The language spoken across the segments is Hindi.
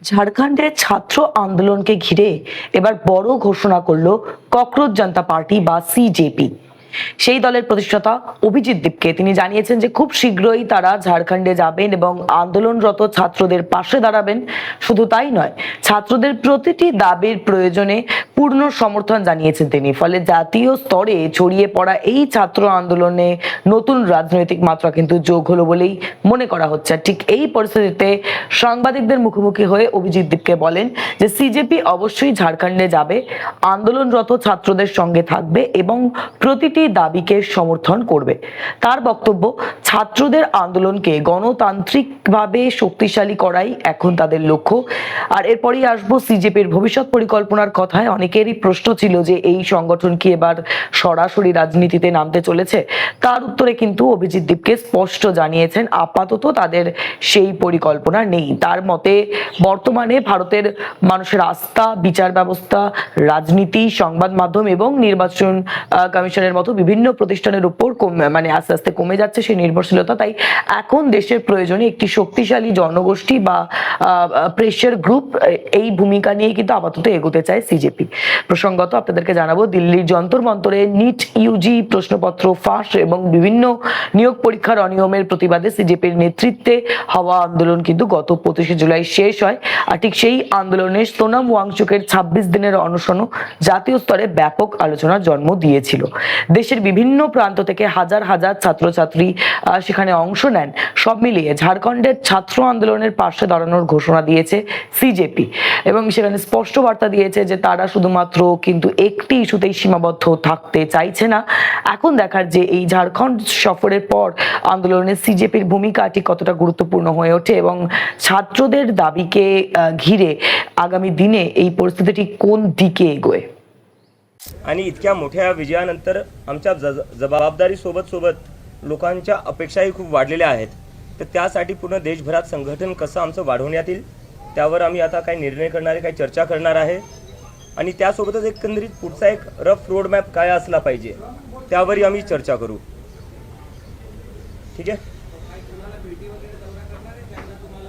ঝাড়খণ্ডের ছাত্র আন্দোলনকে ঘিরে এবার বড় ঘোষণা করলো ককরোচ জনতা পার্টি বা সিজেপি। সেই দলের প্রতিষ্ঠাতা অভিজিৎ দীপকে তিনি জানিয়েছেন যে খুব শীঘ্রই তারা ঝাড়খণ্ডে যাবেন এবং আন্দোলনরত ছাত্রদের পাশে দাঁড়াবেন। শুধু তাই নয়, ছাত্রদের প্রতিটি দাবির প্রয়োজনে পূর্ণ সমর্থন জানিয়েছেন তিনি। ফলে জাতীয় স্তরে ছড়িয়ে পড়া এই ছাত্র আন্দোলনে নতুন রাজনৈতিক মাত্রা কিন্তু যোগ হলো বলেই মনে করা হচ্ছে। ঠিক এই পরিস্থিতিতে সাংবাদিকদের মুখোমুখি হয়ে অভিজিৎ দীপকে বলেন যে সিজেপি অবশ্যই ঝাড়খণ্ডে যাবে, আন্দোলনরত ছাত্রদের সঙ্গে থাকবে এবং প্রতিটি দাবিকে সমর্থন করবে। তার বক্তব্য, ছাত্রদের আন্দোলনকে গণতান্ত্রিকভাবে শক্তিশালী করাই এখন তাদের লক্ষ্য। আর এরপরই আসবো সিজেপির ভবিষ্যৎ পরিকল্পনার কথায়। অনেকেরই প্রশ্ন ছিল যে এই সংগঠন কি এবার সরাসরি রাজনীতিতে নামতে চলেছে। তার উত্তরে কিন্তু অভিজিৎ দীপকে স্পষ্ট জানিয়েছেন আপাতত তাদের সেই পরিকল্পনা নেই। তার মতে বর্তমানে ভারতের মানুষের আস্থা, বিচার ব্যবস্থা, রাজনীতি, সংবাদ মাধ্যম এবং নির্বাচন কমিশনের মতো বিভিন্ন প্রতিষ্ঠানের উপর আস্তে আস্তে কমে যাচ্ছে সেই নির্ভরশীলতা। তাই এখন দেশের প্রয়োজনে একটি শক্তিশালী জনগোষ্ঠী বা প্রেশার গ্রুপ, এই ভূমিকা নিয়ে কিন্তু আপাতত এগোতে চায় সিজেপি। প্রসঙ্গত আপনাদেরকে জানাবো, দিল্লির যন্তর মন্তরে নিট ইউজি প্রশ্নপত্র ফাঁস এবং বিভিন্ন নিয়োগ পরীক্ষার অনিয়মের প্রতিবাদে সিজেপির নেতৃত্বে হওয়া আন্দোলন কিন্তু গত 25শে জুলাই শেষ হয়। আর ঠিক সেই আন্দোলনে সোনাম ওয়াংচুকের 26 দিনের অনশনও জাতীয় স্তরে ব্যাপক আলোচনার জন্ম দিয়েছিল। দেশের বিভিন্ন প্রান্ত থেকে হাজার হাজার ছাত্রছাত্রী সেখানে অংশ নেন। সব মিলিয়ে ঝাড়খণ্ডের ছাত্র আন্দোলনের পাশে দাঁড়ানোর ঘোষণা দিয়েছে সিজেপি এবং সেখানে স্পষ্ট বার্তা দিয়েছে যে তারা শুধুমাত্র কিন্তু একটি ইস্যুতেই সীমাবদ্ধ থাকতে চাইছে না। এখন দেখার যে এই ঝাড়খণ্ড সফরের পর আন্দোলনে সিজেপির ভূমিকাটি কতটা গুরুত্বপূর্ণ হয়ে ওঠে এবং ছাত্রদের দাবিকে ঘিরে আগামী दिने এই পরিস্থিতিটি কোন দিকে এগোয়। आणि इतक्या मोठ्या विजयानंतर आमच्या जबाबदारी सोबत लोकांच्या अपेक्षाही खूप वाढलेल्या आहेत। तर त्यासाठी पूर्ण देशभरात संघटन कसं आमचं वाढवण्यात येईल त्यावर आम्ही आता काही निर्णय करणार आहे, काही चर्चा करणार आहे आणि त्यासोबतच एकंदरीत पुढचा एक रफ रोड मॅप काय असला पाहिजे त्यावरही आम्ही चर्चा करू। ठीक आहे,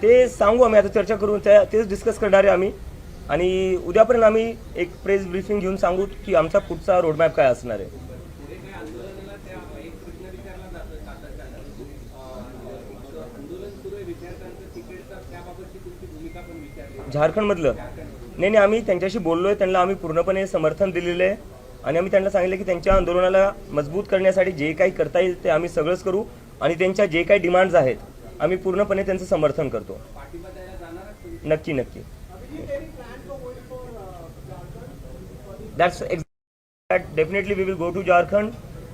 ते सांगू आम्ही, आता चर्चा करू, तेच डिस्कस करणार आहे आम्ही आणि उद्यापर्यंत आम्ही एक प्रेस ब्रीफिंग घेऊन सांगू की आमचा पुढचा रोडमॅप काय असणार आहे। झारखंडमधलं नाही, आम्ही त्यांच्याशी बोललोय, त्यांना आम्ही पूर्णपणे समर्थन दिलेलं आहे आणि आम्ही त्यांना सांगितलं की त्यांच्या आंदोलनाला मजबूत करण्यासाठी जे काही करता येईल ते आम्ही सगळंच करू आणि त्यांच्या जे काही डिमांड्स आहेत आम्ही पूर्णपणे त्यांचं समर्थन करतो। नक्की नक्की, that's exactly, definitely we will go to Jharkhand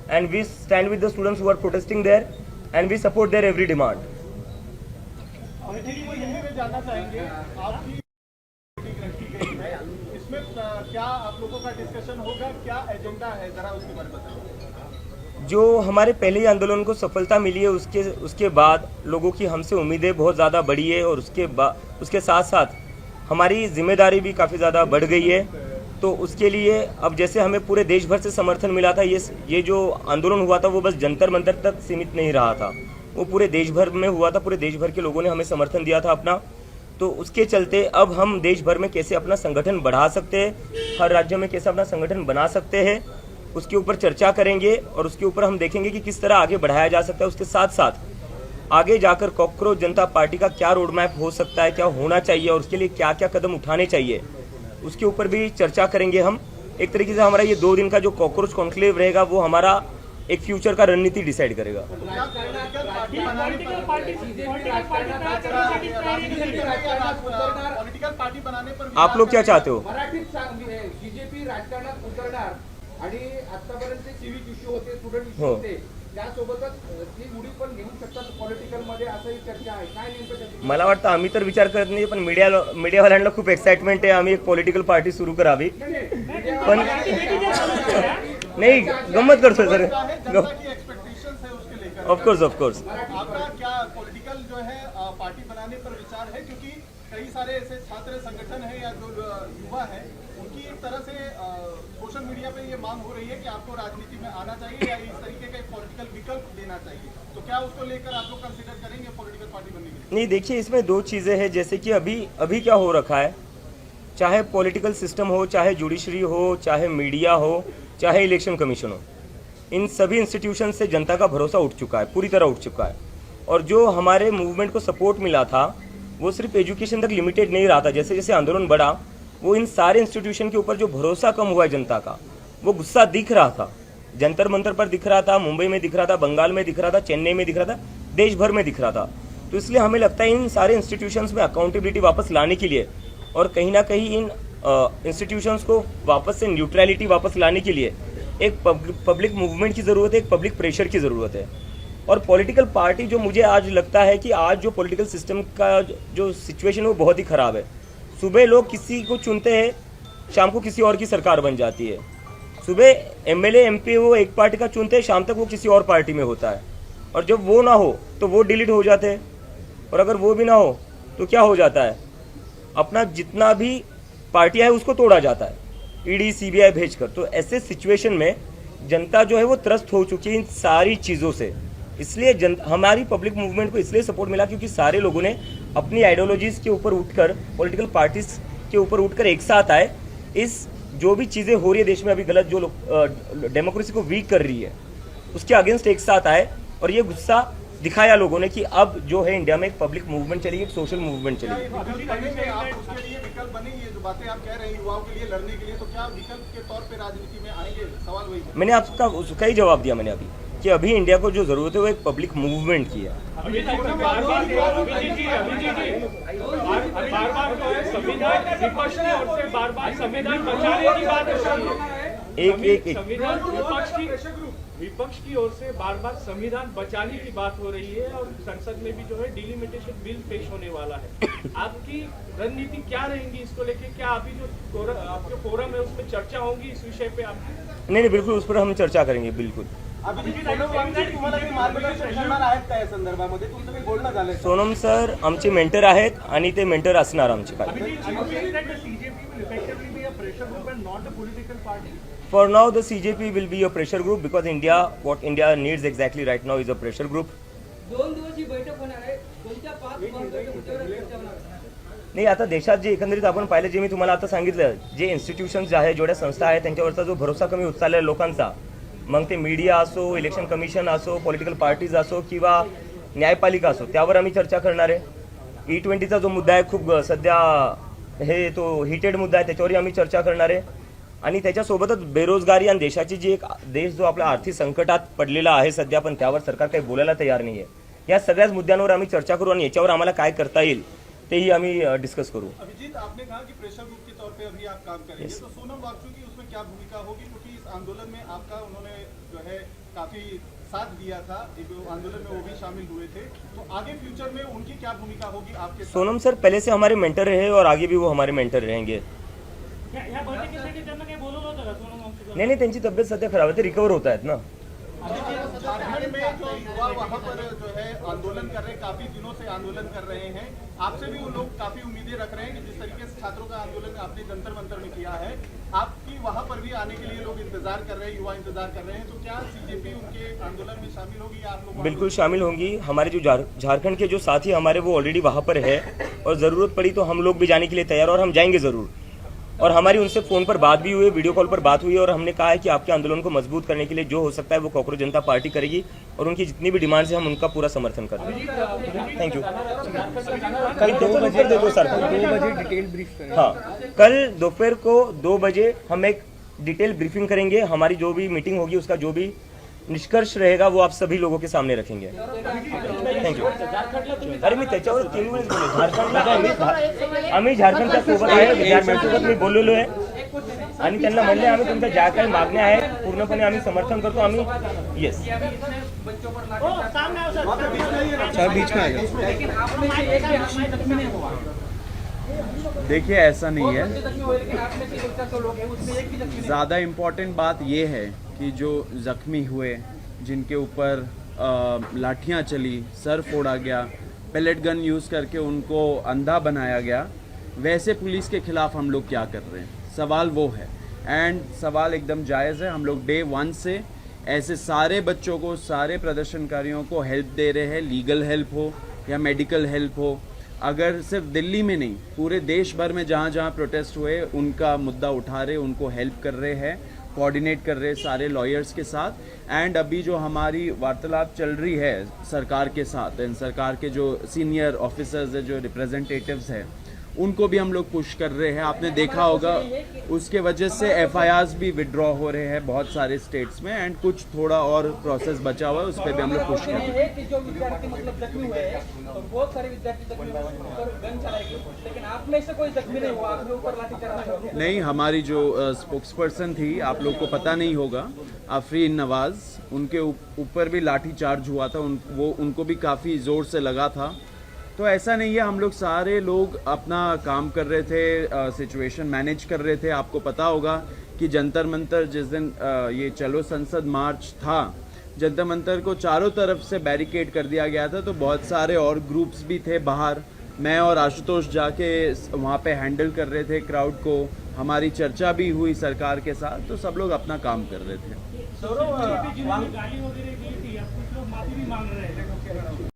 and we stand with the students who are protesting there and we support their every demand। जानना चाहेंगे आपकी इसमें क्या आप लोगों का डिस्कशन होगा, क्या एजेंडा है, जरा उसके बारे में बताइए। जो हमारे पहले ही आंदोलन को सफलता मिली है उसके बाद लोगों की हमसे उम्मीदें बहुत ज़्यादा बढ़ी है और उसके साथ साथ हमारी जिम्मेदारी भी काफ़ी ज़्यादा बढ़ गई है। तो उसके लिए अब जैसे हमें पूरे देश भर से समर्थन मिला था, ये जो आंदोलन हुआ था वो बस जंतर मंतर तक सीमित नहीं रहा था, वो पूरे देश भर में हुआ था। पूरे देश भर के लोगों ने हमें समर्थन दिया था अपना। तो उसके चलते अब हम देश भर में कैसे अपना संगठन बढ़ा सकते हैं, हर राज्य में कैसे अपना संगठन बना सकते हैं, उसके ऊपर चर्चा करेंगे और उसके ऊपर हम देखेंगे कि किस तरह आगे बढ़ाया जा सकता है। उसके साथ साथ आगे जाकर कॉकरोच जनता पार्टी का क्या रोड मैप हो सकता है, क्या होना चाहिए और उसके लिए क्या क्या कदम उठाने चाहिए, उसके ऊपर भी चर्चा करेंगे हम। एक तरीके से हमारा ये 2 दिन का जो कॉकरोच कॉन्क्लेव रहेगा वो हमारा एक फ्यूचर का रणनीति डिसाइड करेगा। आप लोग क्या चाहते हो? बीजेपी राजकारणात उतरणार आणि आतापर्यंत सिविक इश्यू होते, स्टुडंट इश्यू होते, त्यासोबतच ती उडी पण घेऊ शकतात पॉलिटिकल मध्ये, असंही चर्चा आहे। काय नेमकं मला वाटतं आम्ही तर विचार करत नाही, पण मीडियावाल्यांना खूप एक्साइटमेंट आहे आम्ही एक पॉलिटिकल पार्टी सुरू करावी, पण नहीं गम्मत करतोय सर। ऑफकोर्स आपका क्या पॉलिटिकल जो है पार्टी बनाने पर विचार है, क्योंकि कई सारे ऐसे छात्र संगठन है या जो युवा है उनकी एक तरह से सोशल मीडिया पे ये मांग हो रही है कि आपको राजनीति में आना चाहिए या इस तरीके का एक पॉलिटिकल विकल्प देना चाहिए, तो क्या उसको लेकर आप लोग कंसीडर करेंगे पॉलिटिकल पार्टी बनने के लिए? नहीं, देखिए इसमें दो चीज़ें हैं। जैसे कि अभी क्या हो रखा है, चाहे पॉलिटिकल सिस्टम हो, चाहे जुडिशरी हो, चाहे मीडिया हो, चाहे इलेक्शन कमीशन हो, इन सभी इंस्टीट्यूशन से जनता का भरोसा उठ चुका है, पूरी तरह उठ चुका है। और जो हमारे मूवमेंट को सपोर्ट मिला था वो सिर्फ एजुकेशन तक लिमिटेड नहीं रहा था। जैसे जैसे आंदोलन बढ़ा, वो इन सारे इंस्टीट्यूशन के ऊपर जो भरोसा कम हुआ है जनता का, वो गुस्सा दिख रहा था। जंतर मंतर पर दिख रहा था, मुंबई में दिख रहा था, बंगाल में दिख रहा था, चेन्नई में दिख रहा था, देश भर में दिख रहा था। तो इसलिए हमें लगता है इन सारे इंस्टीट्यूशंस में अकाउंटेबिलिटी वापस लाने के लिए और कहीं ना कहीं इन इंस्टीट्यूशंस को वापस से न्यूट्रलिटी वापस लाने के लिए एक पब्लिक मूवमेंट की ज़रूरत है, एक पब्लिक प्रेशर की ज़रूरत है। और पॉलिटिकल पार्टी, जो मुझे आज लगता है कि आज जो पॉलिटिकल सिस्टम का जो सिचुएशन है वो बहुत ही ख़राब है। सुबह लोग किसी को चुनते हैं, शाम को किसी और की सरकार बन जाती है। सुबह एमएलए एमपी वो एक पार्टी का चुनते हैं, शाम तक वो किसी और पार्टी में होता है। और जब वो ना हो तो वो डिलीट हो जाते हैं, और अगर वो भी ना हो तो क्या हो जाता है, अपना जितना भी पार्टियां है उसको तोड़ा जाता है, ईडी सीबीआई भेजकर। तो ऐसे सिचुएशन में जनता जो है वो त्रस्त हो चुकी है इन सारी चीज़ों से। इसलिए हमारी पब्लिक मूवमेंट को इसलिए सपोर्ट मिला क्योंकि सारे लोगों ने अपनी आइडियोलॉजीज़ के ऊपर उठकर, पॉलिटिकल पार्टीज के ऊपर उठकर एक साथ आए। इस जो भी चीज़ें हो रही है देश में अभी गलत, जो डेमोक्रेसी को वीक कर रही है, उसके अगेंस्ट एक साथ आए और ये गुस्सा दिखाया लोगों ने कि अब जो है इंडिया में एक पब्लिक मूवमेंट चलेगी, एक सोशल मूवमेंट चलेगी। विकल्प बनेंगे आप, उसके लिए विकल्प बनेंगे, जो बातें आप कह रहे हैं युवाओं के लिए लड़ने के लिए, तो क्या विकल्प के तौर पे राजनीति में आएंगे? सवाल वही है। मैंने आपका उसका ही जवाब दिया मैंने अभी कि अभी इंडिया को जो जरूरत है वो एक पब्लिक मूवमेंट की है। विपक्ष की ओर से बार बार संविधान बचाने की बात हो रही है और संसद में भी जो है डिलिमिटेशन बिल पेश होने वाला है। आपकी रणनीति क्या रहेगी इसको लेके? क्या अभी जो आपके फोरम है उसमें चर्चा होगी इस विषय पे? आप नहीं, बिल्कुल उस पर हम चर्चा करेंगे, बिल्कुल। सोनम सर आमचे मेंटर आहेत आणि ते मेंटर असणार आमचे काय। For now, the CJP will be a pressure group because what India needs exactly right now is a pressure group. 2 दिवसीय बैठक होणार आहे, कोणत्या 5 महत्त्वाच्या मुद्द्यावर चर्चा होणार आहे? नाही, आता देशात जे एकंदरीत आपण पाहिलं, जे मी तुम्हाला आता सांगितलं, जे इन्स्टिट्यूशन्स आहे, जेवढ्या संस्था आहेत, त्यांच्यावरचा जो भरोसा कमी होत चाललेला लोकांचा, मग ते मीडिया असो, इलेक्शन कमिशन असो, पॉलिटिकल पार्टीज असो किंवा न्यायपालिका असो, त्यावर आम्ही चर्चा करणार आहे। E20चा जो मुद्दा आहे, खूप सध्या हे तो हिटेड मुद्दा आहे, त्याच्यावरही आम्ही चर्चा करणार आहे। आणि त्याच्यासोबतच बेरोजगारी आणि देशाची जी एक देश जो आपला आर्थिक संकटात पडलेला आहे सध्या, पण त्यावर सरकार काही बोलायला तयार नाही आहे। या सगळ्याच मुद्द्यांवर आम्ही चर्चा करू आणि याच्यावर आम्हाला काय करता येईल तेही आम्ही डिस्कस करू। अभिजीत, आपने कहा कि प्रेशर ग्रुप के तौर पे अभी आप काम करेंगे, तो सोनम वांगचुक की उसमें क्या भूमिका होगी? क्योंकि इस आंदोलन में आपका उन्होंने जो है काफी साथ दिया था, एक आंदोलन में वो भी शामिल हुए थे, तो आगे फ्यूचर में उनकी क्या भूमिका होगी आपके साथ? सोनम सर पहले से हमारे मेंटर रहे और आगे भी वो हमारे मेंटर रहेंगे। नहीं, त्यांची तब्येत सध्या खराब है, ते रिकवर होत आहेत ना। झारखंड में जो युवा वहाँ पर जो है आंदोलन कर रहे हैं, काफी दिनों से आंदोलन कर रहे हैं, आपसे भी वो लोग काफी उम्मीदें रख रहे हैं कि जिस तरीके से छात्रों का आंदोलन आपने जंतर मंतर में किया है, आपकी वहाँ पर भी आने के लिए लोग इंतजार कर रहे हैं, युवा इंतजार कर रहे हैं, तो क्या सीजेपी उनके आंदोलन में शामिल होगी या आप लोग? बिल्कुल शामिल होंगी। हमारे जो झारखंड के जो साथी हमारे वो ऑलरेडी वहाँ पर है और ज़रूरत पड़ी तो हम लोग भी जाने के लिए तैयार, और हम जाएंगे ज़रूर। और हमारी उनसे फ़ोन पर बात भी हुई, वीडियो कॉल पर बात हुई, और हमने कहा है कि आपके आंदोलन को मजबूत करने के लिए जो हो सकता है वो कॉकरोच जनता पार्टी करेगी, और उनकी जितनी भी डिमांड्स है हम उनका पूरा समर्थन करेंगे। Thank you. कल 2 बजे दे दो सर, 2 बजे डिटेल ब्रीफ। हाँ, कल दोपहर को 2 बजे हम एक डिटेल ब्रीफिंग करेंगे। हमारी जो भी मीटिंग होगी उसका जो भी निष्कर्ष रहेगा वो आप सभी लोगों के सामने रखेंगे। Thank you. अरे मी त्याच्यावर 3 वेळेस बोललो, झारखंडला आम्ही झारखंडच्या सोबत आहे, विद्यार्थ्यांसोबत मी बोललेलो आहे आणि त्यांना म्हणले आम्ही तुमच्या ज्या काही मागण्या आहेत पूर्णपणे आम्ही समर्थन करतो। आम्ही येस बीच में देखिए, ऐसा नहीं है। ज़्यादा इम्पोर्टेंट बात ये है कि जो ज़ख्मी हुए, जिनके ऊपर लाठियाँ चली, सर फोड़ा गया, पेलेट गन यूज़ करके उनको अंधा बनाया गया, वैसे पुलिस के खिलाफ हम लोग क्या कर रहे हैं? सवाल वो है, एंड सवाल एकदम जायज़ है। हम लोग डे 1 से ऐसे सारे बच्चों को, सारे प्रदर्शनकारियों को हेल्प दे रहे हैं, लीगल हेल्प हो, या मेडिकल हेल्प हो, अगर सिर्फ दिल्ली में नहीं पूरे देश भर में जहाँ जहाँ प्रोटेस्ट हुए उनका मुद्दा उठा रहे, उनको हेल्प कर रहे हैं, कोऑर्डिनेट कर रहे हैं सारे लॉयर्स के साथ। एंड अभी जो हमारी वार्तालाप चल रही है सरकार के साथ, एंड सरकार के जो सीनियर ऑफिसर्स है, जो रिप्रेजेंटेटिव्स हैं, उनको भी हम लोग पुश कर रहे हैं। आपने देखा होगा उसके वजह से एफआईआर्स भी विड्रॉ हो रहे हैं बहुत सारे स्टेट्स में, एंड कुछ थोड़ा और प्रोसेस बचा हुआ है, उस पर भी हम लोग पुश कर रहे हैं। है कि जो विद्यार्थी मतलब जख्मी हुए हैं और बहुत सारे विद्यार्थी जख्मी हुए हैं, उन पर गन चलाई गई, लेकिन आप में से कोई जख्मी नहीं हुआ, आपके ऊपर लाठीचार्ज हुआ? नहीं, हमारी जो स्पोक्स पर्सन थी, आप लोग को पता नहीं होगा, आफरीन नवाज, उनके ऊपर भी लाठी चार्ज हुआ था, उनको भी काफ़ी ज़ोर से लगा था। तो ऐसा नहीं है, हम लोग सारे लोग अपना काम कर रहे थे, सिचुएशन मैनेज कर रहे थे। आपको पता होगा कि जंतर मंतर जिस दिन ये चलो संसद मार्च था, जंतर मंतर को चारों तरफ से बैरिकेड कर दिया गया था, तो बहुत सारे और ग्रुप्स भी थे बाहर। मैं और आशुतोष जाके वहाँ पे हैंडल कर रहे थे क्राउड को, हमारी चर्चा भी हुई सरकार के साथ, तो सब लोग अपना काम कर रहे थे। गाली वगैरह दी थी, अब कुछ लोग माफी भी मांग रहे हैं।